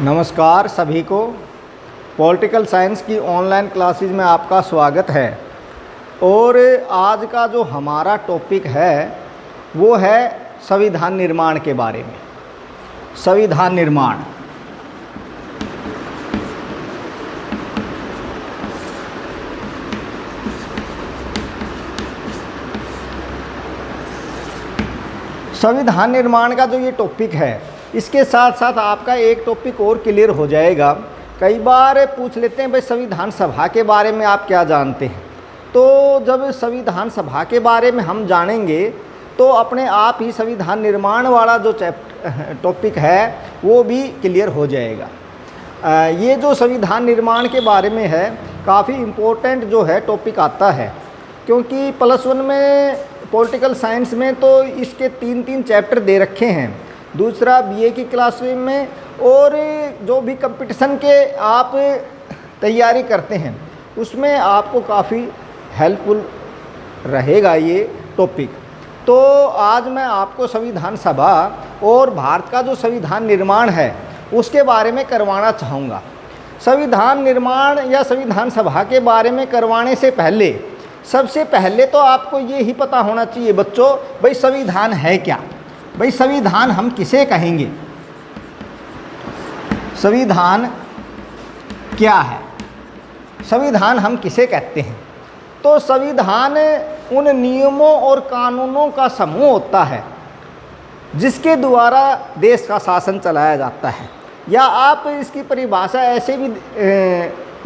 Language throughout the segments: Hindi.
नमस्कार सभी को। पॉलिटिकल साइंस की ऑनलाइन क्लासेस में आपका स्वागत है। और आज का जो हमारा टॉपिक है वो है संविधान निर्माण के बारे में। संविधान निर्माण संविधान निर्माण का जो ये टॉपिक है, इसके साथ साथ आपका एक टॉपिक और क्लियर हो जाएगा। कई बार पूछ लेते हैं भाई संविधान सभा के बारे में आप क्या जानते हैं। तो जब संविधान सभा के बारे में हम जानेंगे तो अपने आप ही संविधान निर्माण वाला जो टॉपिक है वो भी क्लियर हो जाएगा। ये जो संविधान निर्माण के बारे में है काफ़ी इम्पोर्टेंट जो है टॉपिक आता है, क्योंकि +1 में पॉलिटिकल साइंस में तो इसके 3 चैप्टर दे रखे हैं। दूसरा बीए की क्लास में, और जो भी कंपटीशन के आप तैयारी करते हैं उसमें आपको काफ़ी हेल्पफुल रहेगा ये टॉपिक। तो आज मैं आपको संविधान सभा और भारत का जो संविधान निर्माण है उसके बारे में करवाना चाहूँगा। संविधान निर्माण या संविधान सभा के बारे में करवाने से पहले सबसे पहले तो आपको ये ही पता होना चाहिए बच्चों, भाई संविधान है क्या। भाई संविधान हम किसे कहेंगे, संविधान क्या है, संविधान हम किसे कहते हैं। तो संविधान उन नियमों और कानूनों का समूह होता है जिसके द्वारा देश का शासन चलाया जाता है। या आप इसकी परिभाषा ऐसे भी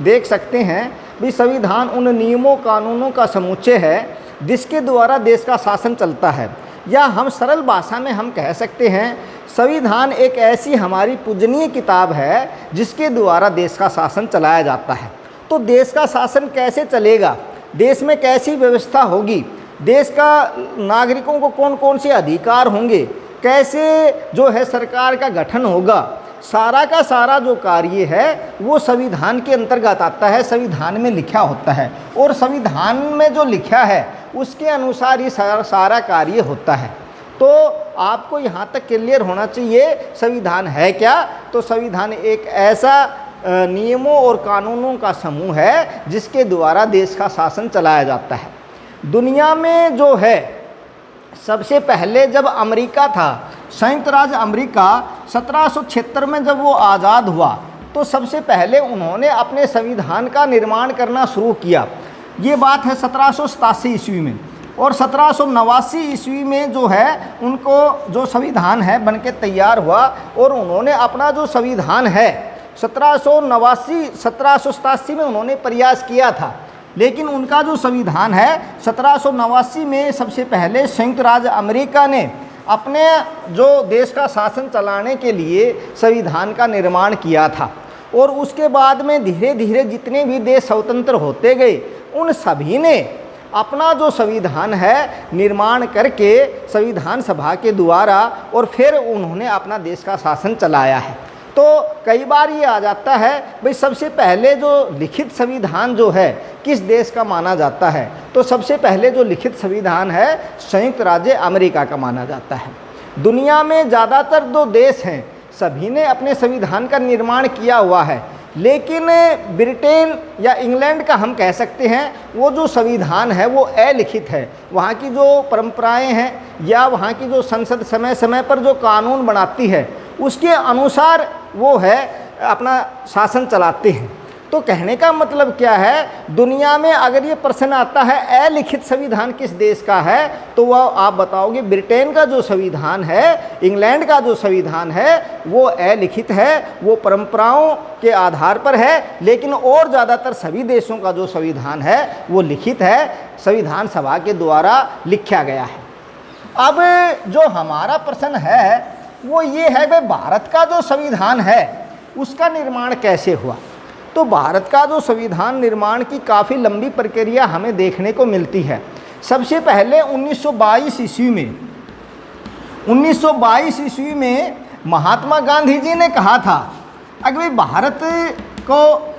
देख सकते हैं भी संविधान उन नियमों कानूनों का समुच्चय है जिसके द्वारा देश का शासन चलता है। या हम सरल भाषा में हम कह सकते हैं संविधान एक ऐसी हमारी पूजनीय किताब है जिसके द्वारा देश का शासन चलाया जाता है। तो देश का शासन कैसे चलेगा, देश में कैसी व्यवस्था होगी, देश का नागरिकों को कौन कौन से अधिकार होंगे, कैसे जो है सरकार का गठन होगा, सारा का सारा जो कार्य है वो संविधान के अंतर्गत आता है, संविधान में लिखा होता है। और संविधान में जो लिखा है उसके अनुसार ही सारा कार्य होता है। तो आपको यहाँ तक क्लियर होना चाहिए संविधान है क्या। तो संविधान एक ऐसा नियमों और कानूनों का समूह है जिसके द्वारा देश का शासन चलाया जाता है। दुनिया में जो है सबसे पहले जब अमेरिका था, संयुक्त राज्य अमेरिका 1776 में जब वो आज़ाद हुआ तो सबसे पहले उन्होंने अपने संविधान का निर्माण करना शुरू किया। ये बात है 1787 ईस्वी में। और 1789 ईस्वी में जो है उनको जो संविधान है बनके तैयार हुआ और उन्होंने अपना जो संविधान है 1787 में उन्होंने प्रयास किया था, लेकिन उनका जो संविधान है 1789 में सबसे पहले संयुक्त राज्य अमेरिका ने अपने जो देश का शासन चलाने के लिए संविधान का निर्माण किया था। और उसके बाद में धीरे धीरे जितने भी देश स्वतंत्र होते गए उन सभी ने अपना जो संविधान है निर्माण करके संविधान सभा के द्वारा और फिर उन्होंने अपना देश का शासन चलाया है। तो कई बार ये आ जाता है भाई सबसे पहले जो लिखित संविधान जो है किस देश का माना जाता है, तो सबसे पहले जो लिखित संविधान है संयुक्त राज्य अमेरिका का माना जाता है। दुनिया में ज़्यादातर जो देश हैं सभी ने अपने संविधान का निर्माण किया हुआ है, लेकिन ब्रिटेन या इंग्लैंड का हम कह सकते हैं वो जो संविधान है वो अलिखित है। वहाँ की जो परंपराएं हैं या वहाँ की जो संसद समय समय पर जो कानून बनाती है उसके अनुसार वो है अपना शासन चलाते हैं। तो कहने का मतलब क्या है, दुनिया में अगर ये प्रश्न आता है अलिखित संविधान किस देश का है, तो वह आप बताओगे ब्रिटेन का जो संविधान है, इंग्लैंड का जो संविधान है वो अलिखित है, वो परंपराओं के आधार पर है। लेकिन और ज़्यादातर सभी देशों का जो संविधान है वो लिखित है, संविधान सभा के द्वारा लिखा गया है। अब जो हमारा प्रश्न है वो ये है भाई भारत का जो संविधान है उसका निर्माण कैसे हुआ। तो भारत का जो संविधान निर्माण की काफ़ी लंबी प्रक्रिया हमें देखने को मिलती है। सबसे पहले 1922 ईस्वी में महात्मा गांधी जी ने कहा था अगर भाई भारत को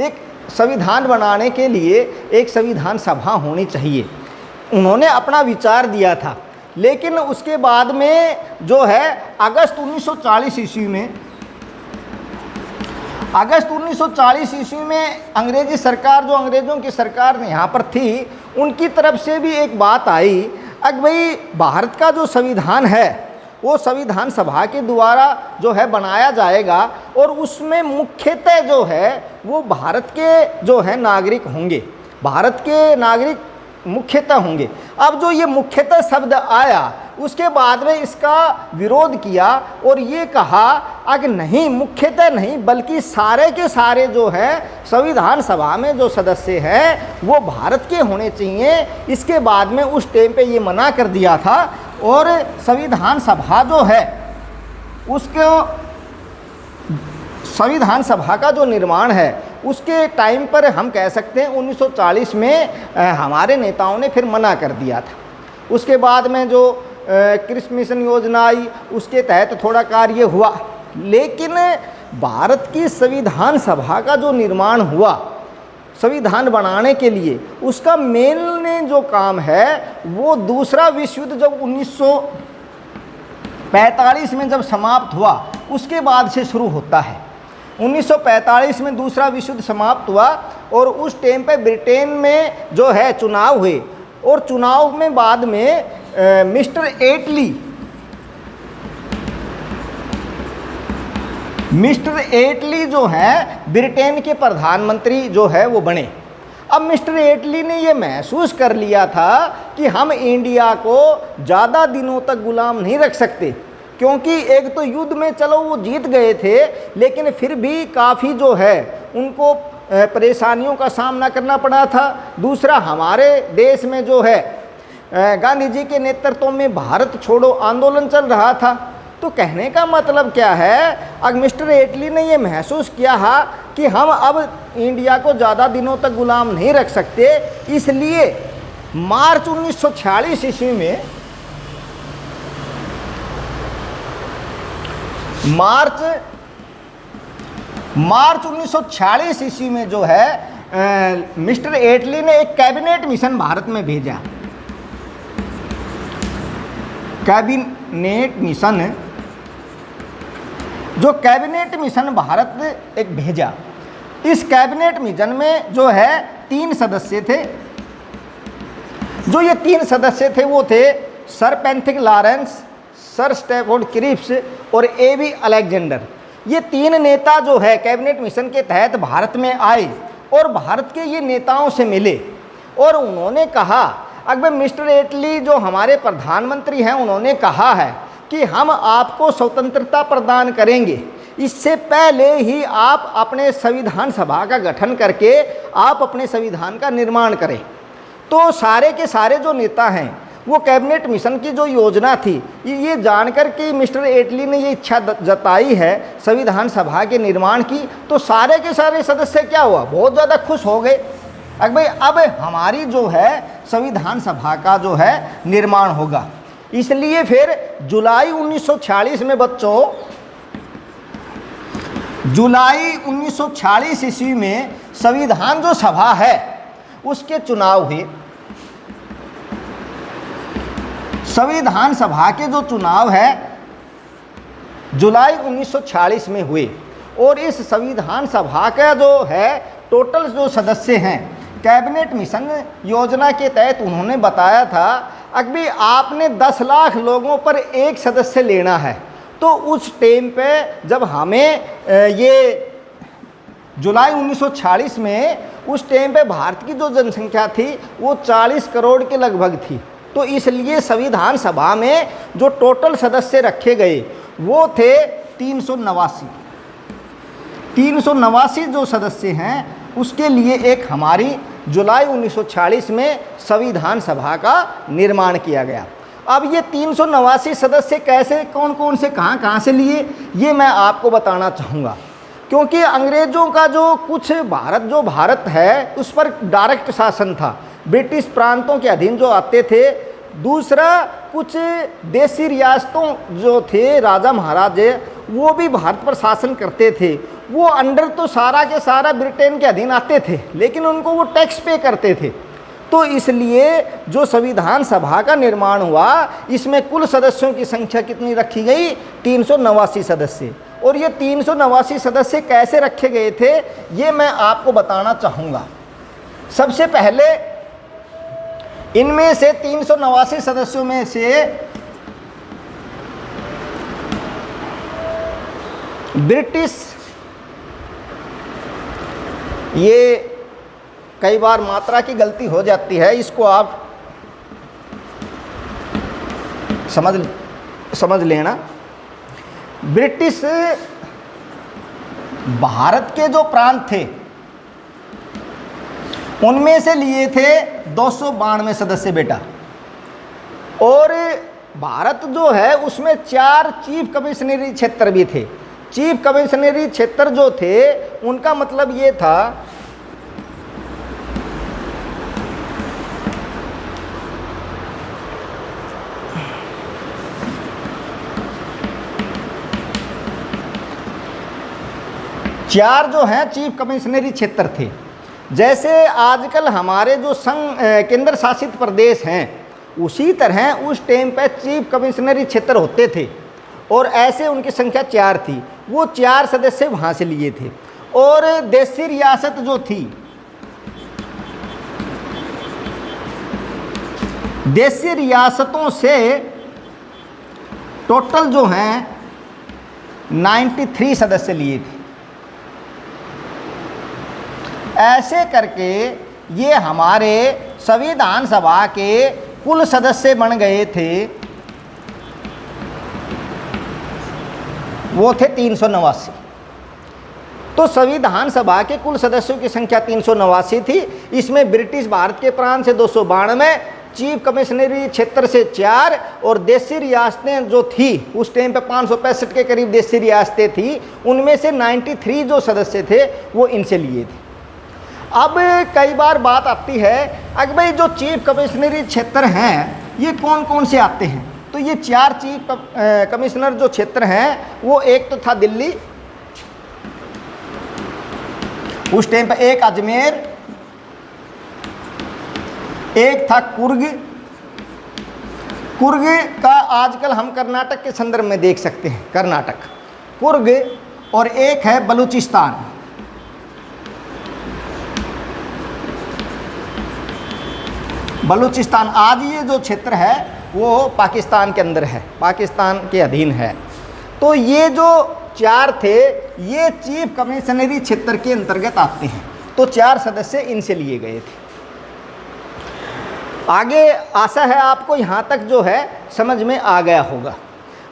एक संविधान बनाने के लिए एक संविधान सभा होनी चाहिए, उन्होंने अपना विचार दिया था। लेकिन उसके बाद में जो है अगस्त 1940 ईस्वी में अगस्त 1940 ईस्वी में अंग्रेजी सरकार, जो अंग्रेज़ों की सरकार ने यहाँ पर थी, उनकी तरफ से भी एक बात आई कि भाई भारत का जो संविधान है वो संविधान सभा के द्वारा जो है बनाया जाएगा और उसमें मुख्यतः जो है वो भारत के जो है नागरिक होंगे, भारत के नागरिक मुख्यतः होंगे। अब जो ये मुख्यतः शब्द आया उसके बाद में इसका विरोध किया और ये कहा कि नहीं, मुख्यतः नहीं बल्कि सारे के सारे जो है संविधान सभा में जो सदस्य हैं वो भारत के होने चाहिए। इसके बाद में उस टाइम पे ये मना कर दिया था और संविधान सभा जो है उसको, संविधान सभा का जो निर्माण है उसके टाइम पर हम कह सकते हैं 1940 में हमारे नेताओं ने फिर मना कर दिया था। उसके बाद में जो कृषि मिशन योजना आई उसके तहत थोड़ा कार्य हुआ, लेकिन भारत की संविधान सभा का जो निर्माण हुआ संविधान बनाने के लिए, उसका मेन जो काम है वो दूसरा विश्व युद्ध जब 1945 में जब समाप्त हुआ उसके बाद से शुरू होता है। 1945 में दूसरा विश्व युद्ध समाप्त हुआ और उस टाइम पे ब्रिटेन में जो है चुनाव हुए और चुनाव में बाद में मिस्टर एटली जो है ब्रिटेन के प्रधानमंत्री जो है वो बने। अब मिस्टर एटली ने ये महसूस कर लिया था कि हम इंडिया को ज़्यादा दिनों तक गुलाम नहीं रख सकते, क्योंकि एक तो युद्ध में चलो वो जीत गए थे लेकिन फिर भी काफ़ी जो है उनको परेशानियों का सामना करना पड़ा था। दूसरा, हमारे देश में जो है गांधी जी के नेतृत्व में भारत छोड़ो आंदोलन चल रहा था। तो कहने का मतलब क्या है, अब मिस्टर एटली ने ये महसूस किया है कि हम अब इंडिया को ज़्यादा दिनों तक गुलाम नहीं रख सकते, इसलिए मार्च 1946 ईस्वी में मार्च 1946 ईस्वी में जो है मिस्टर एटली ने एक कैबिनेट मिशन भारत में भेजा। कैबिनेट मिशन भारत एक भेजा। इस कैबिनेट मिशन में जो है 3 सदस्य थे। जो ये 3 सदस्य थे वो थे sir Pethick Lawrence, sir Stafford Cripps और ए.बी. अलेक्जेंडर। ये 3 नेता जो है कैबिनेट मिशन के तहत भारत में आए और भारत के ये नेताओं से मिले और उन्होंने कहा, अगर मिस्टर एटली जो हमारे प्रधानमंत्री हैं उन्होंने कहा है कि हम आपको स्वतंत्रता प्रदान करेंगे, इससे पहले ही आप अपने संविधान सभा का गठन करके आप अपने संविधान का निर्माण करें। तो सारे के सारे जो नेता हैं वो कैबिनेट मिशन की जो योजना थी ये जानकर कि मिस्टर एटली ने ये इच्छा जताई है संविधान सभा के निर्माण की, तो सारे के सारे सदस्य क्या हुआ, बहुत ज़्यादा खुश हो गए। भाई अब हमारी जो है संविधान सभा का जो है निर्माण होगा। इसलिए फिर जुलाई 1946 में बच्चों, जुलाई 1946 ईस्वी में संविधान जो सभा है उसके चुनाव हुए। संविधान सभा के जो चुनाव है जुलाई 1946 में हुए और इस संविधान सभा का जो है टोटल जो सदस्य हैं कैबिनेट मिशन योजना के तहत उन्होंने बताया था अभी आपने 10 लाख लोगों पर एक सदस्य लेना है। तो उस टाइम पे जब हमें ये जुलाई 1946 में उस टाइम पे भारत की जो जनसंख्या थी वो 40 करोड़ के लगभग थी। तो इसलिए संविधान सभा में जो टोटल सदस्य रखे गए वो थे 389 जो सदस्य हैं उसके लिए एक हमारी जुलाई 1946 में संविधान सभा का निर्माण किया गया। अब ये 389 सदस्य कैसे, कौन कौन से कहाँ से लिए ये मैं आपको बताना चाहूँगा, क्योंकि अंग्रेज़ों का जो कुछ भारत है उस पर डायरेक्ट शासन था, ब्रिटिश प्रांतों के अधीन जो आते थे। दूसरा, कुछ देसी रियासतों जो थे राजा महाराजे वो भी भारत पर शासन करते थे, वो अंडर तो सारा के सारा ब्रिटेन के अधीन आते थे लेकिन उनको वो टैक्स पे करते थे। तो इसलिए जो संविधान सभा का निर्माण हुआ इसमें कुल सदस्यों की संख्या कितनी रखी गई, 389 सदस्य। और ये 389 सदस्य कैसे रखे गए थे ये मैं आपको बताना चाहूँगा। सबसे पहले इनमें से 389 सदस्यों में से ब्रिटिश, ये कई बार मात्रा की गलती हो जाती है, इसको आप समझ लेना। ब्रिटिश भारत के जो प्रांत थे उनमें से लिए थे 292 सदस्य बेटा, और भारत जो है उसमें 4 चीफ कमिश्नरी क्षेत्र भी थे। चीफ कमिश्नरी क्षेत्र जो थे उनका मतलब ये था चार जो हैं चीफ कमिश्नरी क्षेत्र थे। जैसे आजकल हमारे जो संघ केंद्र शासित प्रदेश हैं उसी तरह उस टाइम पे चीफ कमिश्नरी क्षेत्र होते थे, और ऐसे उनकी संख्या 4 थी। वो 4 सदस्य वहाँ से लिए थे। और देशी रियासत जो थी, देशी रियासतों से टोटल जो हैं 93 सदस्य लिए थे। ऐसे करके ये हमारे संविधान सभा के कुल सदस्य बन गए थे, वो थे 389। तो संविधान सभा के कुल सदस्यों की संख्या 389 थी। इसमें ब्रिटिश भारत के प्रांत से 292, चीफ कमिश्नरी क्षेत्र से 4, और देशी रियासतें जो थी उस टाइम पे 565 के करीब देशी रियासतें थी, उनमें से 93 जो सदस्य थे वो इनसे लिए थे। अब कई बार बात आती है अगर भाई जो चीफ कमिश्नरी क्षेत्र हैं ये कौन कौन से आते हैं, तो ये 4 चीफ कमिश्नर जो क्षेत्र हैं वो एक तो था दिल्ली, उस टाइम पे एक अजमेर, एक था कुर्ग का आजकल हम कर्नाटक के संदर्भ में देख सकते हैं, कर्नाटक कुर्ग, और एक है बलूचिस्तान। बलूचिस्तान आज ये जो क्षेत्र है वो पाकिस्तान के अंदर है, पाकिस्तान के अधीन है। तो ये जो 4 थे ये चीफ कमिश्नरी क्षेत्र के अंतर्गत आते हैं। तो 4 सदस्य इनसे लिए गए थे। आगे आशा है आपको यहाँ तक जो है समझ में आ गया होगा।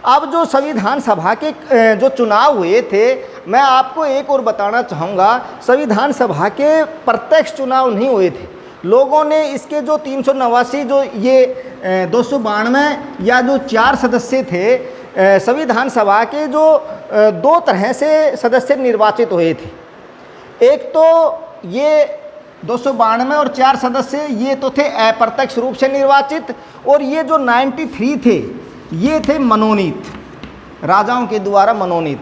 अब जो संविधान सभा के जो चुनाव हुए थे, मैं आपको एक और बताना चाहूँगा, संविधान सभा के प्रत्यक्ष चुनाव नहीं हुए थे। लोगों ने इसके जो 389 जो ये 292 या जो 4 सदस्य थे संविधान सभा के, जो 2 तरह से सदस्य निर्वाचित हुए थे। एक तो ये 292 और 4 सदस्य ये तो थे अप्रत्यक्ष रूप से निर्वाचित, और ये जो 93 थे ये थे मनोनीत, राजाओं के द्वारा मनोनीत।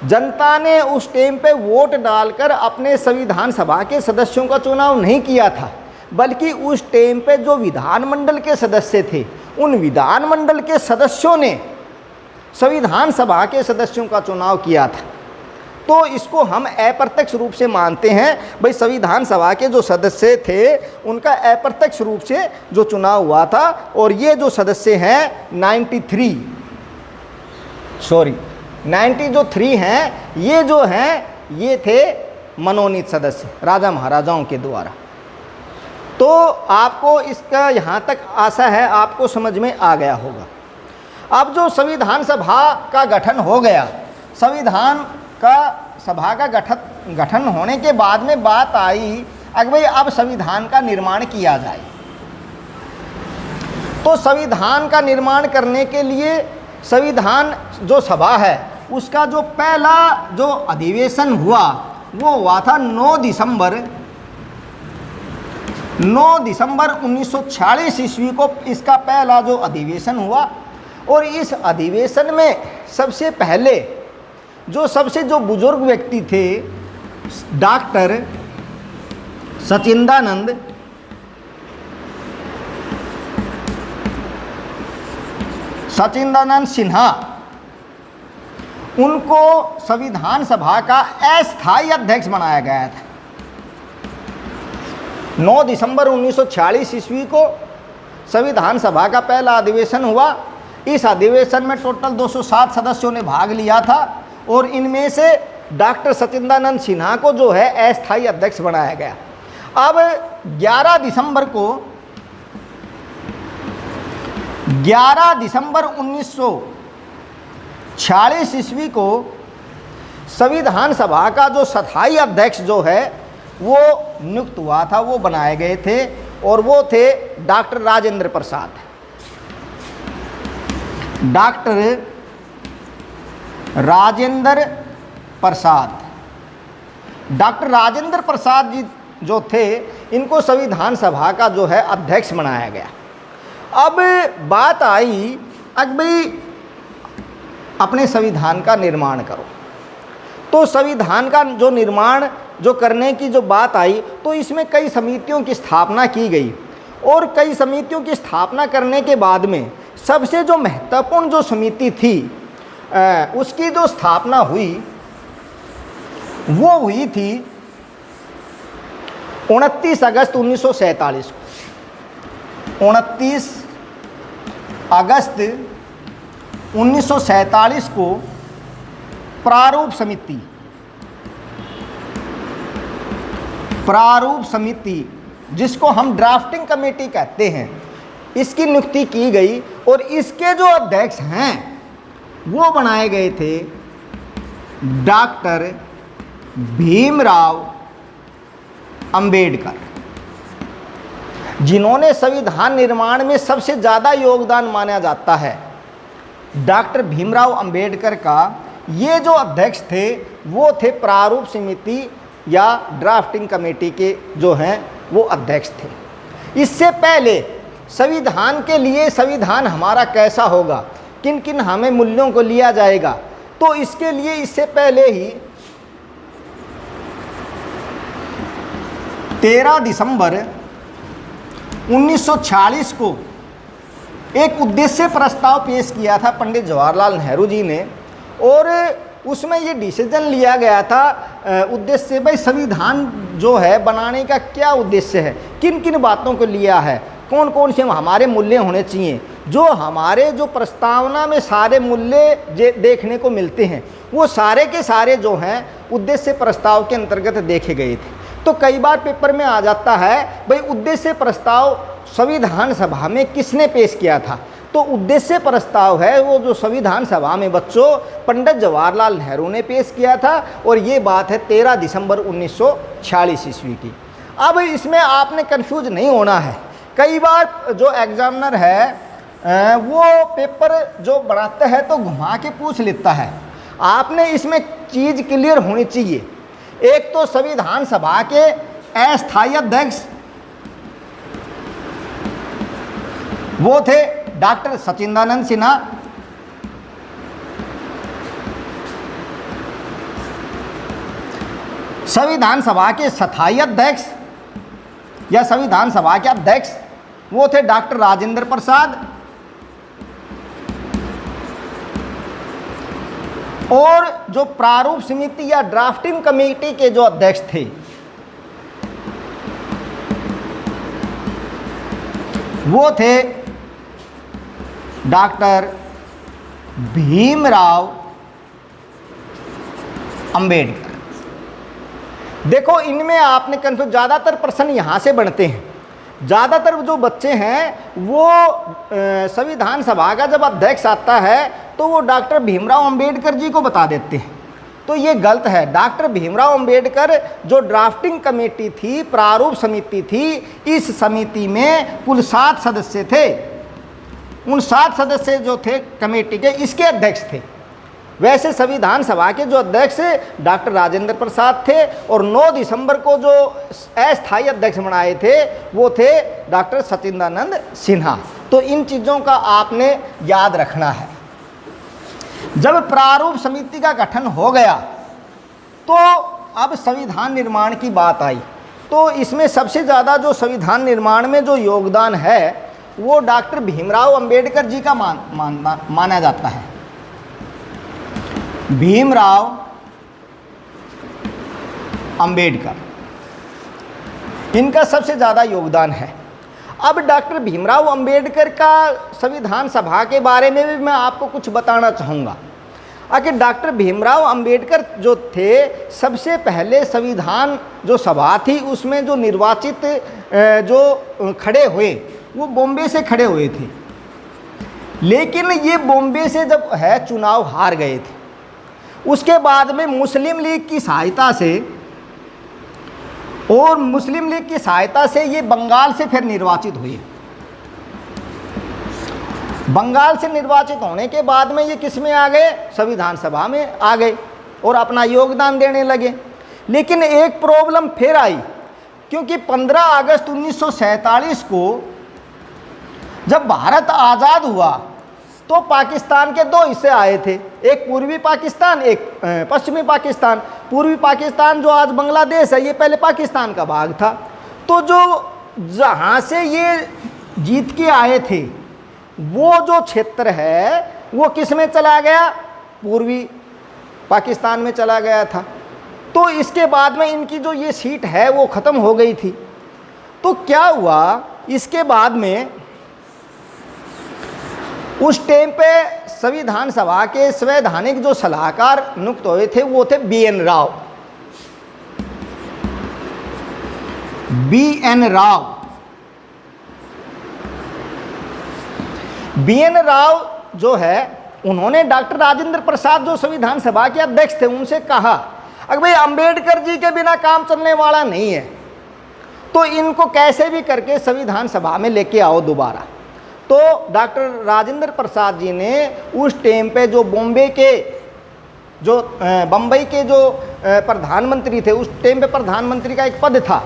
जनता ने उस टाइम पे वोट डालकर अपने संविधान सभा के सदस्यों का चुनाव नहीं किया था, बल्कि उस टाइम पे जो विधानमंडल के सदस्य थे उन विधानमंडल के सदस्यों ने संविधान सभा के सदस्यों का चुनाव किया था। तो इसको हम अप्रत्यक्ष रूप से मानते हैं। भाई संविधान सभा के जो सदस्य थे उनका अप्रत्यक्ष रूप से जो चुनाव हुआ था, और ये जो सदस्य हैं 93 हैं, ये जो हैं ये थे मनोनीत सदस्य राजा महाराजाओं के द्वारा। तो आपको इसका यहाँ तक आशा है आपको समझ में आ गया होगा। अब जो संविधान सभा का गठन हो गया, संविधान का सभा का गठन होने के बाद में बात आई अगर भाई अब संविधान का निर्माण किया जाए। तो संविधान का निर्माण करने के लिए संविधान जो सभा है उसका जो पहला जो अधिवेशन हुआ वो हुआ था 9 दिसंबर 1946 ईस्वी को इसका पहला जो अधिवेशन हुआ। और इस अधिवेशन में सबसे पहले जो बुजुर्ग व्यक्ति थे डॉक्टर सचिदानंद सिन्हा, उनको संविधान सभा का अस्थायी अध्यक्ष बनाया गया था। 9 दिसंबर 1946 ईस्वी को संविधान सभा का पहला अधिवेशन हुआ। इस अधिवेशन में टोटल 207 सदस्यों ने भाग लिया था और इनमें से डॉक्टर सचिदानंद सिन्हा को जो है अस्थायी अध्यक्ष बनाया गया। अब 11 दिसंबर 1946 ईस्वी को संविधान सभा का जो स्थायी अध्यक्ष जो है वो नियुक्त हुआ था, वो बनाए गए थे और वो थे डॉक्टर राजेंद्र प्रसाद। डॉक्टर राजेंद्र प्रसाद जी जो थे, इनको संविधान सभा का जो है अध्यक्ष बनाया गया। अब बात आई, अब भाई अपने संविधान का निर्माण करो। तो संविधान का जो निर्माण जो करने की जो बात आई, तो इसमें कई समितियों की स्थापना की गई और कई समितियों की स्थापना करने के बाद में सबसे जो महत्वपूर्ण जो समिति थी उसकी जो स्थापना हुई वो हुई थी 29 अगस्त 1947 को। 29 अगस्त 1947 को प्रारूप समिति जिसको हम ड्राफ्टिंग कमेटी कहते हैं, इसकी नियुक्ति की गई और इसके जो अध्यक्ष हैं वो बनाए गए थे डॉक्टर भीमराव अंबेडकर, जिन्होंने संविधान निर्माण में सबसे ज़्यादा योगदान माना जाता है। डॉक्टर भीमराव अंबेडकर का ये जो अध्यक्ष थे वो थे प्रारूप समिति या ड्राफ्टिंग कमेटी के जो हैं वो अध्यक्ष थे। इससे पहले संविधान के लिए, संविधान हमारा कैसा होगा, किन किन हमें मूल्यों को लिया जाएगा, तो इसके लिए इससे पहले ही 13 दिसंबर 1946 को एक उद्देश्य प्रस्ताव पेश किया था पंडित जवाहरलाल नेहरू जी ने और उसमें ये डिसीजन लिया गया था उद्देश्य, भाई संविधान जो है बनाने का क्या उद्देश्य है, किन किन बातों को लिया है, कौन कौन से हमारे मूल्य होने चाहिए। जो हमारे जो प्रस्तावना में सारे मूल्य देखने को मिलते हैं वो सारे के सारे जो हैं उद्देश्य प्रस्ताव के अंतर्गत देखे गए थे। तो कई बार पेपर में आ जाता है भाई उद्देश्य प्रस्ताव संविधान सभा में किसने पेश किया था, तो उद्देश्य प्रस्ताव है वो जो संविधान सभा में बच्चों पंडित जवाहरलाल नेहरू ने पेश किया था और ये बात है 13 दिसंबर 1946 ईस्वी की। अब इसमें आपने कंफ्यूज नहीं होना है। कई बार जो एग्जामिनर है वो पेपर जो बनाता है तो घुमा के पूछ लेता है। आपने इसमें चीज़ क्लियर होनी चाहिए। एक तो संविधान सभा के अस्थायी अध्यक्ष वो थे डॉक्टर सचिदानंद सिन्हा, संविधान सभा के स्थायी अध्यक्ष या संविधान सभा के अध्यक्ष वो थे डॉक्टर राजेंद्र प्रसाद और जो प्रारूप समिति या ड्राफ्टिंग कमेटी के जो अध्यक्ष थे वो थे डॉक्टर भीमराव अंबेडकर। देखो इनमें आपने कंफ्यूज, ज़्यादातर प्रश्न यहाँ से बनते हैं। ज़्यादातर जो बच्चे हैं वो संविधान सभा का जब अध्यक्ष आता है तो वो डॉक्टर भीमराव अंबेडकर जी को बता देते हैं, तो ये गलत है। डॉक्टर भीमराव अंबेडकर जो ड्राफ्टिंग कमेटी थी, प्रारूप समिति थी, इस समिति में कुल 7 सदस्य थे। उन 7 सदस्य जो थे कमेटी के, इसके अध्यक्ष थे। वैसे संविधान सभा के जो अध्यक्ष डॉक्टर राजेंद्र प्रसाद थे और 9 दिसंबर को जो अस्थायी अध्यक्ष बनाए थे वो थे डॉक्टर सचिदानंद सिन्हा। तो इन चीज़ों का आपने याद रखना है। जब प्रारूप समिति का गठन हो गया तो अब संविधान निर्माण की बात आई, तो इसमें सबसे ज़्यादा जो संविधान निर्माण में जो योगदान है वो डॉक्टर भीमराव अंबेडकर जी का माना जाता है। भीमराव अंबेडकर, इनका सबसे ज़्यादा योगदान है। अब डॉक्टर भीमराव अंबेडकर का संविधान सभा के बारे में भी मैं आपको कुछ बताना चाहूँगा। आखिर डॉक्टर भीमराव अंबेडकर जो थे, सबसे पहले संविधान जो सभा थी उसमें जो निर्वाचित जो खड़े हुए वो बॉम्बे से खड़े हुए थे, लेकिन ये बॉम्बे से जब है चुनाव हार गए थे। उसके बाद में मुस्लिम लीग की सहायता से, और मुस्लिम लीग की सहायता से ये बंगाल से फिर निर्वाचित हुए। बंगाल से निर्वाचित होने के बाद में ये किस में आ गए, संविधान सभा में आ गए और अपना योगदान देने लगे। लेकिन एक प्रॉब्लम फिर आई, क्योंकि 15 अगस्त 1947 को जब भारत आज़ाद हुआ तो पाकिस्तान के दो हिस्से आए थे, एक पूर्वी पाकिस्तान, एक पश्चिमी पाकिस्तान। पूर्वी पाकिस्तान जो आज बांग्लादेश है, ये पहले पाकिस्तान का भाग था। तो जो जहाँ से ये जीत के आए थे वो जो क्षेत्र है वो किस में चला गया, पूर्वी पाकिस्तान में चला गया था। तो इसके बाद में इनकी जो ये सीट है वो ख़त्म हो गई थी। तो क्या हुआ, इसके बाद में उस टाइम पे संविधान सभा के संवैधानिक जो सलाहकार नियुक्त हुए थे वो थे BN. Rao. BN. Rao, BN. Rao जो है, उन्होंने डॉक्टर राजेंद्र प्रसाद जो संविधान सभा के अध्यक्ष थे उनसे कहा, अगर भाई अंबेडकर जी के बिना काम चलने वाला नहीं है, तो इनको कैसे भी करके संविधान सभा में लेके आओ दोबारा। तो डॉक्टर राजेंद्र प्रसाद जी ने उस टाइम पे जो बॉम्बे के जो बम्बई के जो प्रधानमंत्री थे, उस टाइम पे प्रधानमंत्री का एक पद था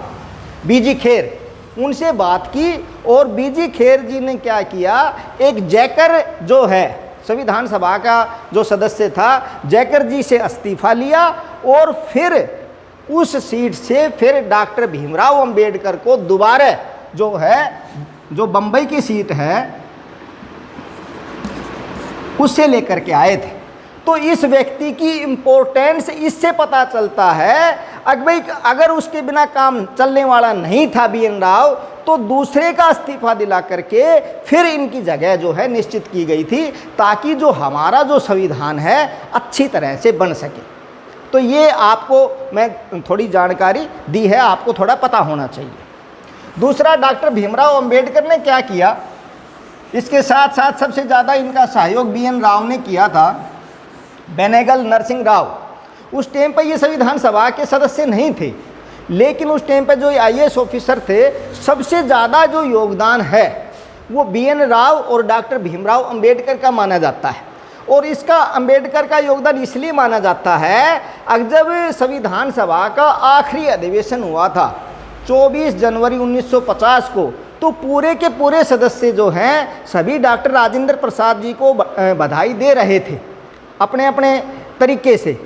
बीजी खेर, उनसे बात की और बीजी खेर जी ने क्या किया, एक जैकर जो है संविधान सभा का जो सदस्य था, जैकर जी से इस्तीफा लिया और फिर उस सीट से फिर डॉक्टर भीमराव अंबेडकर को दोबारा जो है, जो बम्बई की सीट है उससे लेकर के आए थे। तो इस व्यक्ति की इम्पोर्टेंस इससे पता चलता है, अगर उसके बिना काम चलने वाला नहीं था बी.एन. राव, तो दूसरे का इस्तीफा दिला करके फिर इनकी जगह जो है निश्चित की गई थी, ताकि जो हमारा जो संविधान है अच्छी तरह से बन सके। तो ये आपको मैं थोड़ी जानकारी दी है, आपको थोड़ा पता होना चाहिए। दूसरा, डॉक्टर भीमराव अंबेडकर ने क्या किया, इसके साथ साथ सबसे ज़्यादा इनका सहयोग बी.एन. राव ने किया था। बेनेगल नरसिंह राव उस टाइम पर ये संविधान सभा के सदस्य नहीं थे, लेकिन उस टाइम पर जो आई.ए.एस. ऑफिसर थे, सबसे ज़्यादा जो योगदान है वो बी.एन. राव और डॉक्टर भीमराव अंबेडकर का माना जाता है। और इसका अंबेडकर का योगदान इसलिए माना जाता है, जब संविधान सभा का आखिरी अधिवेशन हुआ था 24 जनवरी 1950 को, तो पूरे के पूरे सदस्य जो हैं सभी डॉक्टर राजेंद्र प्रसाद जी को बधाई दे रहे थे अपने अपने तरीके से।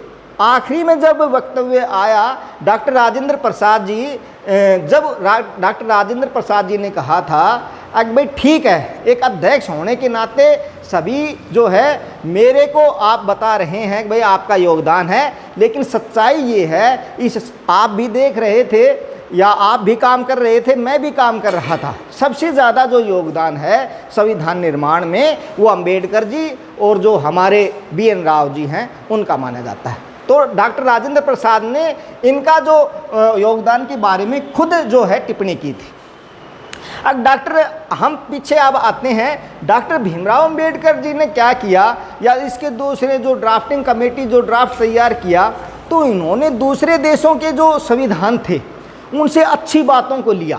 आखिरी में जब वक्तव्य आया डॉक्टर राजेंद्र प्रसाद जी, डॉक्टर राजेंद्र प्रसाद जी ने कहा था, अगर भाई ठीक है, एक अध्यक्ष होने के नाते सभी जो है मेरे को आप बता रहे हैं कि भाई आपका योगदान है, लेकिन सच्चाई ये है, इस आप भी देख रहे थे या आप भी काम कर रहे थे, मैं भी काम कर रहा था, सबसे ज़्यादा जो योगदान है संविधान निर्माण में वो अंबेडकर जी और जो हमारे बी.एन. राव जी हैं उनका माना जाता है। तो डॉक्टर राजेंद्र प्रसाद ने इनका जो योगदान के बारे में खुद जो है टिप्पणी की थी। अब हम पीछे अब आते हैं, डॉक्टर भीमराव अंबेडकर जी ने क्या किया, या इसके दूसरे जो ड्राफ्टिंग कमेटी जो ड्राफ्ट तैयार किया, तो इन्होंने दूसरे देशों के जो संविधान थे उनसे अच्छी बातों को लिया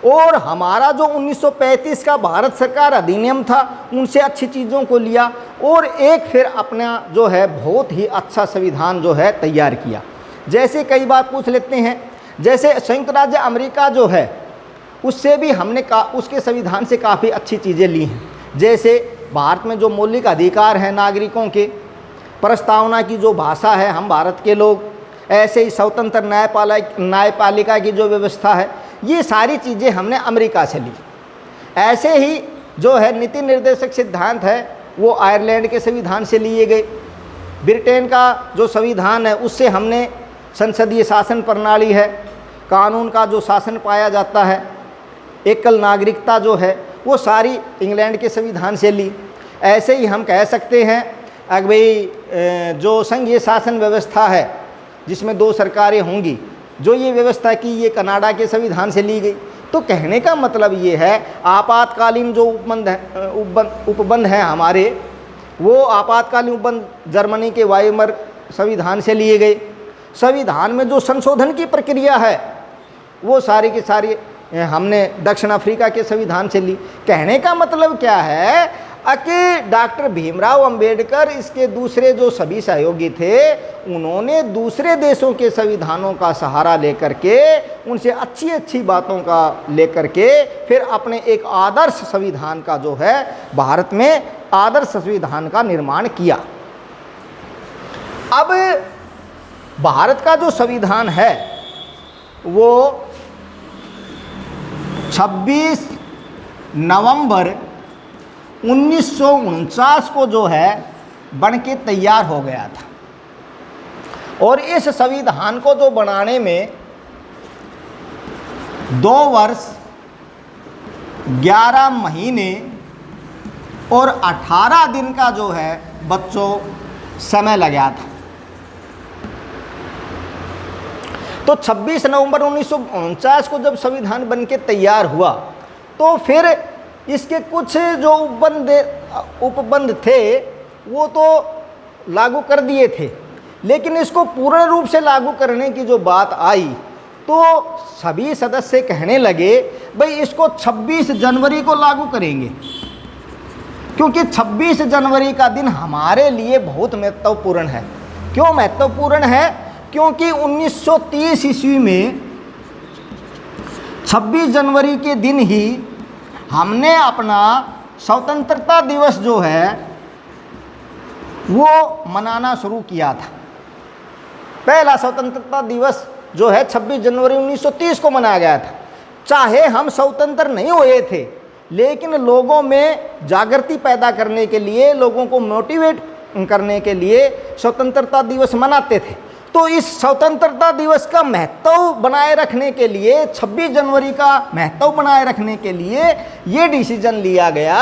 और हमारा जो 1935 का भारत सरकार अधिनियम था उनसे अच्छी चीज़ों को लिया और एक फिर अपना जो है बहुत ही अच्छा संविधान जो है तैयार किया। जैसे कई बार पूछ लेते हैं, जैसे संयुक्त राज्य अमेरिका जो है उससे भी हमने उसके संविधान से काफ़ी अच्छी चीज़ें ली हैं। जैसे भारत में जो मौलिक अधिकार हैं नागरिकों के, प्रस्तावना की जो भाषा है हम भारत के लोग, ऐसे ही स्वतंत्र न्यायपालिका की जो व्यवस्था है, ये सारी चीज़ें हमने अमेरिका से ली। ऐसे ही जो है नीति निर्देशक सिद्धांत है वो आयरलैंड के संविधान से लिए गए। ब्रिटेन का जो संविधान है उससे हमने संसदीय शासन प्रणाली है, कानून का जो शासन पाया जाता है, एकल नागरिकता जो है वो सारी इंग्लैंड के संविधान से ली। ऐसे ही हम कह सकते हैं अगर भाई जो संघीय शासन व्यवस्था है जिसमें 2 सरकारें होंगी, जो ये व्यवस्था की ये कनाडा के संविधान से ली गई। तो कहने का मतलब ये है आपातकालीन जो उपबंध हैं हमारे, वो आपातकालीन उपबंध जर्मनी के वाइमर संविधान से लिए गए। संविधान में जो संशोधन की प्रक्रिया है वो सारी की सारी हमने दक्षिण अफ्रीका के संविधान से ली। कहने का मतलब क्या है कि डॉक्टर भीमराव अंबेडकर इसके दूसरे जो सभी सहयोगी थे उन्होंने दूसरे देशों के संविधानों का सहारा लेकर के उनसे अच्छी अच्छी बातों का लेकर के फिर अपने एक आदर्श संविधान का जो है भारत में आदर्श संविधान का निर्माण किया। अब भारत का जो संविधान है वो 26 नवंबर 1949 को जो है बन के तैयार हो गया था और इस संविधान को जो बनाने में 2 वर्ष 11 महीने और 18 दिन का जो है बच्चों समय लगा था। तो 26 नवंबर 1949 को जब संविधान बन के तैयार हुआ तो फिर इसके कुछ जो उपबंध थे वो तो लागू कर दिए थे, लेकिन इसको पूर्ण रूप से लागू करने की जो बात आई तो सभी सदस्य कहने लगे भाई इसको 26 जनवरी को लागू करेंगे, क्योंकि 26 जनवरी का दिन हमारे लिए बहुत महत्वपूर्ण है। क्यों महत्वपूर्ण है? क्योंकि 1930 ईस्वी में 26 जनवरी के दिन ही हमने अपना स्वतंत्रता दिवस जो है वो मनाना शुरू किया था। पहला स्वतंत्रता दिवस जो है 26 जनवरी 1930 को मनाया गया था। चाहे हम स्वतंत्र नहीं हुए थे, लेकिन लोगों में जागृति पैदा करने के लिए, लोगों को मोटिवेट करने के लिए स्वतंत्रता दिवस मनाते थे। तो इस स्वतंत्रता दिवस का महत्व बनाए रखने के लिए, 26 जनवरी का महत्व बनाए रखने के लिए ये डिसीजन लिया गया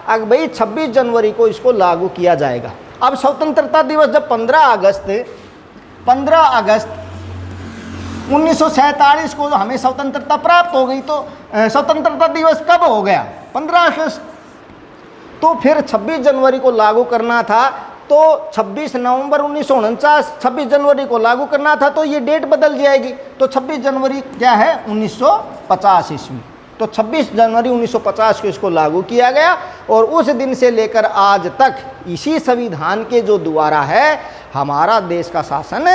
कि भाई 26 जनवरी को इसको लागू किया जाएगा। अब स्वतंत्रता दिवस जब 15 अगस्त 1947 को हमें स्वतंत्रता प्राप्त हो गई, तो स्वतंत्रता दिवस कब हो गया? 15 अगस्त। तो फिर 26 जनवरी को लागू करना था, तो 26 नवंबर 1949 26 जनवरी को लागू करना था, तो ये डेट बदल जाएगी। तो 26 जनवरी क्या है? 1950 ईस्वी। तो 26 जनवरी 1950 को इसको लागू किया गया और उस दिन से लेकर आज तक इसी संविधान के जो द्वारा है हमारा देश का शासन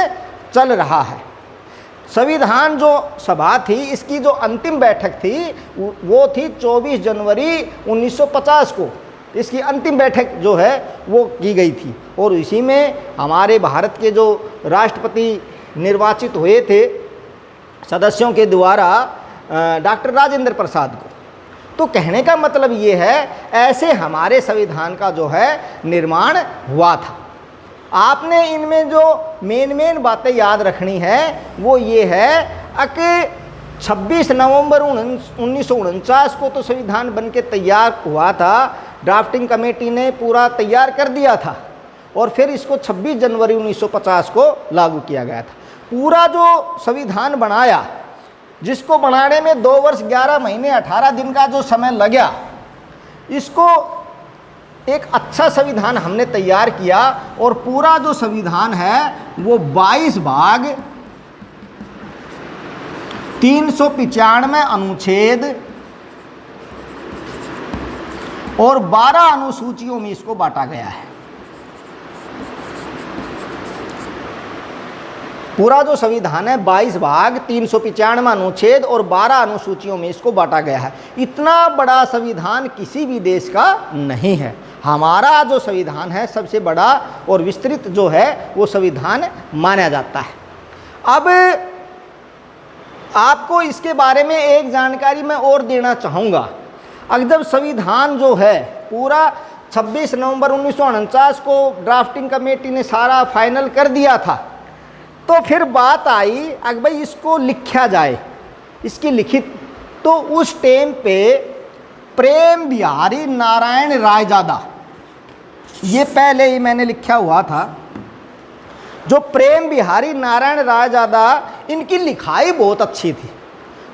चल रहा है। संविधान जो सभा थी इसकी जो अंतिम बैठक थी वो थी 24 जनवरी 1950 को। इसकी अंतिम बैठक जो है वो की गई थी और इसी में हमारे भारत के जो राष्ट्रपति निर्वाचित हुए थे सदस्यों के द्वारा डॉक्टर राजेंद्र प्रसाद को। तो कहने का मतलब ये है ऐसे हमारे संविधान का जो है निर्माण हुआ था। आपने इनमें जो मेन बातें याद रखनी है वो ये है कि 26 नवंबर 1949 को तो संविधान बन के तैयार हुआ था, ड्राफ्टिंग कमेटी ने पूरा तैयार कर दिया था और फिर इसको 26 जनवरी 1950 को लागू किया गया था। पूरा जो संविधान बनाया, जिसको बनाने में 2 वर्ष 11 महीने 18 दिन का जो समय लगा, इसको एक अच्छा संविधान हमने तैयार किया और पूरा जो संविधान है वो 22 भाग 395 अनुच्छेद और 12 अनुसूचियों में इसको बांटा गया है। पूरा जो संविधान है 22 भाग 395 अनुच्छेद और 12 अनुसूचियों में इसको बांटा गया है। इतना बड़ा संविधान किसी भी देश का नहीं है। हमारा जो संविधान है सबसे बड़ा और विस्तृत जो है वो संविधान माना जाता है। अब आपको इसके बारे में एक जानकारी मैं और देना चाहूँगा। अगर जब संविधान जो है पूरा 26 नवंबर 1949 को ड्राफ्टिंग कमेटी ने सारा फाइनल कर दिया था। तो फिर बात आई अगर भाई इसको लिखा जाए, इसकी लिखित, तो उस टाइम पे प्रेम बिहारी नारायण रायजादा, ये पहले ही मैंने लिखा हुआ था, जो प्रेम बिहारी नारायण रायजादा, इनकी लिखाई बहुत अच्छी थी।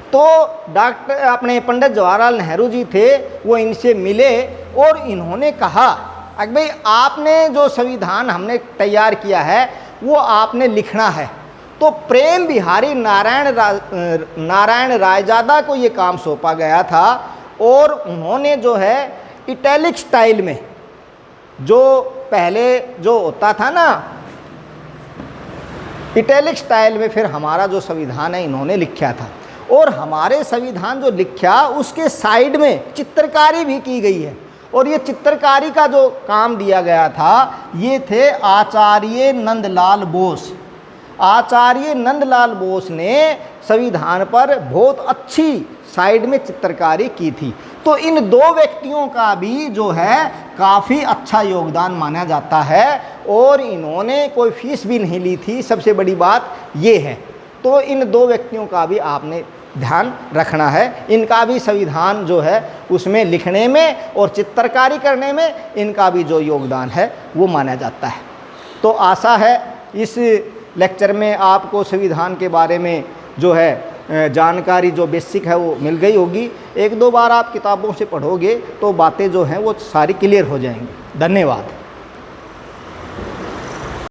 तो डॉक्टर अपने पंडित जवाहरलाल नेहरू जी थे, वो इनसे मिले और इन्होंने कहा अगर भाई आपने जो संविधान हमने तैयार किया है वो आपने लिखना है। तो प्रेम बिहारी नारायण रायजादा को ये काम सौंपा गया था और उन्होंने जो है इटैलिक स्टाइल में, जो पहले जो होता था ना इटैलिक स्टाइल में, फिर हमारा जो संविधान है इन्होंने लिखा था। और हमारे संविधान जो लिखा उसके साइड में चित्रकारी भी की गई है, और ये चित्रकारी का जो काम दिया गया था ये थे आचार्य नंदलाल बोस। आचार्य नंदलाल बोस ने संविधान पर बहुत अच्छी साइड में चित्रकारी की थी। तो इन दो व्यक्तियों का भी जो है काफ़ी अच्छा योगदान माना जाता है, और इन्होंने कोई फीस भी नहीं ली थी, सबसे बड़ी बात ये है। तो इन दो व्यक्तियों का भी आपने ध्यान रखना है, इनका भी संविधान जो है उसमें लिखने में और चित्रकारी करने में इनका भी जो योगदान है वो माना जाता है। तो आशा है इस लेक्चर में आपको संविधान के बारे में जो है जानकारी जो बेसिक है वो मिल गई होगी। एक दो बार आप किताबों से पढ़ोगे तो बातें जो हैं वो सारी क्लियर हो जाएंगी। धन्यवाद।